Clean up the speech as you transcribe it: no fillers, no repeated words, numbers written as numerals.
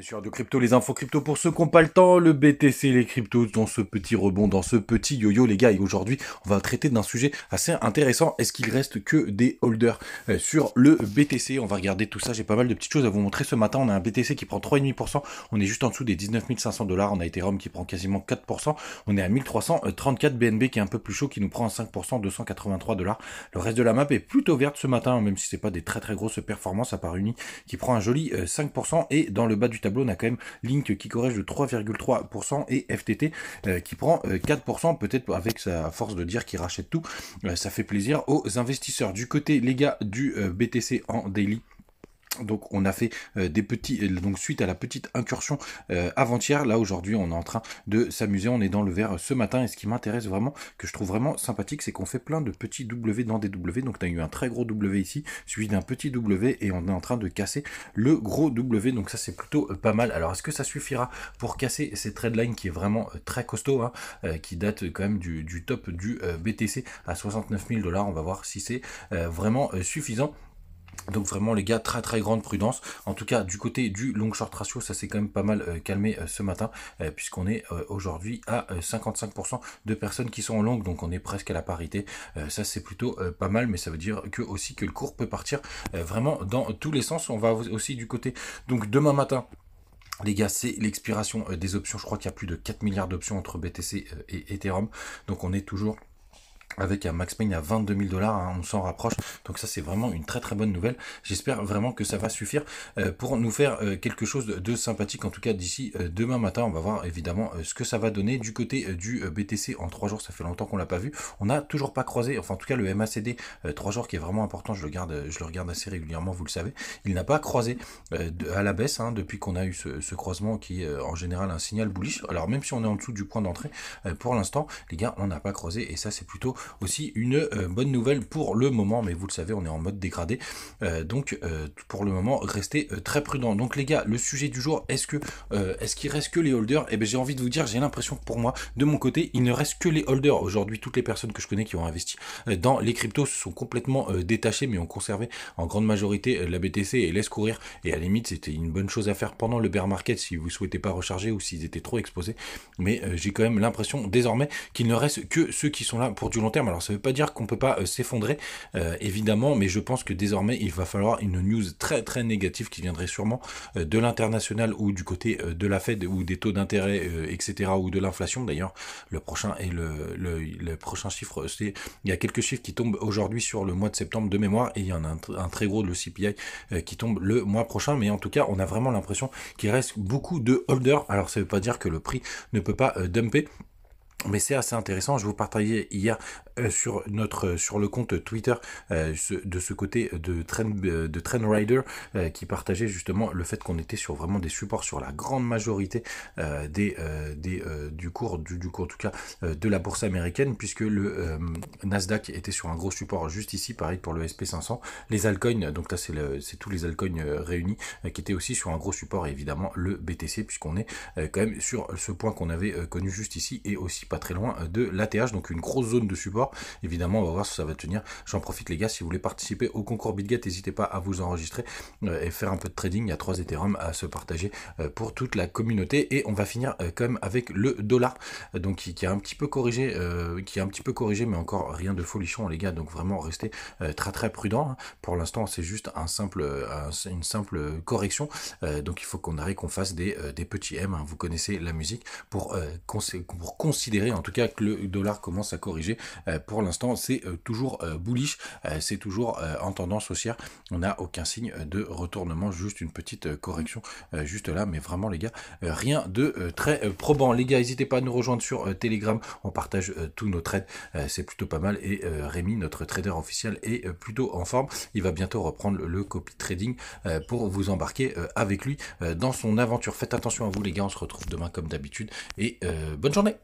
Sur de crypto, les infos crypto pour ceux qui n'ont pas le temps, le BTC, les cryptos dans ce petit rebond, dans ce petit yo-yo les gars. Et aujourd'hui, on va traiter d'un sujet assez intéressant. Est-ce qu'il reste que des holders sur le BTC? On va regarder tout ça. J'ai pas mal de petites choses à vous montrer ce matin. On a un BTC qui prend 3,5%. On est juste en dessous des 19 500 $. On a Ethereum qui prend quasiment 4%. On est à 1334. BNB qui est un peu plus chaud, qui nous prend un 5%, 283 $. Le reste de la map est plutôt verte ce matin, même si c'est pas des très grosses performances, à part Uni qui prend un joli 5%. Et dans le bas du tableau, on a quand même Link qui corrige de 3,3% et FTT qui prend 4%, peut-être avec sa force de dire qu'il rachète tout. Ça fait plaisir aux investisseurs. Du côté, les gars, du BTC en daily, donc on a fait des petits, donc suite à la petite incursion avant-hier, là aujourd'hui on est en train de s'amuser, on est dans le vert ce matin. Et ce qui m'intéresse vraiment, que je trouve vraiment sympathique, c'est qu'on fait plein de petits W dans des W. Donc on a eu un très gros W ici, suivi d'un petit W, et on est en train de casser le gros W. Donc ça c'est plutôt pas mal. Alors est-ce que ça suffira pour casser cette trendline qui est vraiment très costaud, hein, qui date quand même du top du BTC à 69 000 $? On va voir si c'est vraiment suffisant. Donc vraiment les gars, très grande prudence. En tout cas du côté du long short ratio, ça s'est quand même pas mal calmé ce matin, puisqu'on est aujourd'hui à 55% de personnes qui sont en long, donc on est presque à la parité. Ça c'est plutôt pas mal, mais ça veut dire que aussi que le cours peut partir vraiment dans tous les sens. On va aussi du côté, donc demain matin les gars, c'est l'expiration des options. Je crois qu'il y a plus de 4 milliards d'options entre BTC et Ethereum, donc on est toujours avec un max pain à 22 000 $, hein, on s'en rapproche. Donc ça c'est vraiment une très bonne nouvelle. J'espère vraiment que ça va suffire pour nous faire quelque chose de sympathique. En tout cas d'ici demain matin, on va voir évidemment ce que ça va donner. Du côté du BTC en 3 jours, ça fait longtemps qu'on l'a pas vu. On n'a toujours pas croisé, enfin en tout cas le MACD 3 jours qui est vraiment important, je le regarde assez régulièrement, vous le savez. Il n'a pas croisé à la baisse, hein, depuis qu'on a eu ce croisement qui est en général un signal bullish. Alors même si on est en dessous du point d'entrée, pour l'instant les gars, on n'a pas croisé, et ça c'est plutôt aussi une bonne nouvelle pour le moment, mais vous le savez, on est en mode dégradé, donc pour le moment restez très prudent. Donc les gars, le sujet du jour, est-ce qu'il reste que les holders? Et bien j'ai envie de vous dire, j'ai l'impression que pour moi, de mon côté, il ne reste que les holders. Aujourd'hui, toutes les personnes que je connais qui ont investi dans les cryptos se sont complètement détachées, mais ont conservé en grande majorité la BTC et laissent courir. Et à la limite, c'était une bonne chose à faire pendant le bear market si vous souhaitez pas recharger ou s'ils étaient trop exposés. Mais j'ai quand même l'impression désormais qu'il ne reste que ceux qui sont là pour du long terme. Alors ça ne veut pas dire qu'on ne peut pas s'effondrer, évidemment, mais je pense que désormais il va falloir une news très négative qui viendrait sûrement de l'international ou du côté de la Fed ou des taux d'intérêt, etc., ou de l'inflation. D'ailleurs, le prochain et le prochain chiffre, il y a quelques chiffres qui tombent aujourd'hui sur le mois de septembre de mémoire, et il y en a un très gros, le CPI, qui tombe le mois prochain. Mais en tout cas, on a vraiment l'impression qu'il reste beaucoup de holders. Alors ça ne veut pas dire que le prix ne peut pas dumper, mais c'est assez intéressant. Je vous partageais hier sur le compte Twitter de ce côté de Trend Rider, qui partageait justement le fait qu'on était sur vraiment des supports sur la grande majorité du cours en tout cas de la bourse américaine, puisque le Nasdaq était sur un gros support juste ici, pareil pour le SP500. Les altcoins, donc là c'est tous les altcoins réunis, qui étaient aussi sur un gros support, et évidemment le BTC, puisqu'on est quand même sur ce point qu'on avait connu juste ici, et aussi pas très loin de l'ATH, donc une grosse zone de support. Évidemment, on va voir si ça va tenir. J'en profite les gars, si vous voulez participer au concours BitGet, n'hésitez pas à vous enregistrer et faire un peu de trading. Il y a 3 Ethereum à se partager pour toute la communauté. Et on va finir quand même avec le dollar, donc qui a un petit peu corrigé, mais encore rien de folichon les gars. Donc vraiment restez très prudent, hein. Pour l'instant, c'est juste une simple correction. Donc il faut qu'on fasse des petits M, hein. Vous connaissez la musique, pour considérer en tout cas que le dollar commence à corriger. Pour l'instant c'est toujours bullish, c'est toujours en tendance haussière. On n'a aucun signe de retournement, juste une petite correction juste là, mais vraiment les gars, rien de très probant. Les gars, n'hésitez pas à nous rejoindre sur Telegram, on partage tous nos trades, c'est plutôt pas mal. Et Rémi, notre trader officiel, est plutôt en forme. Il va bientôt reprendre le copy trading pour vous embarquer avec lui dans son aventure. Faites attention à vous les gars, on se retrouve demain comme d'habitude, et bonne journée.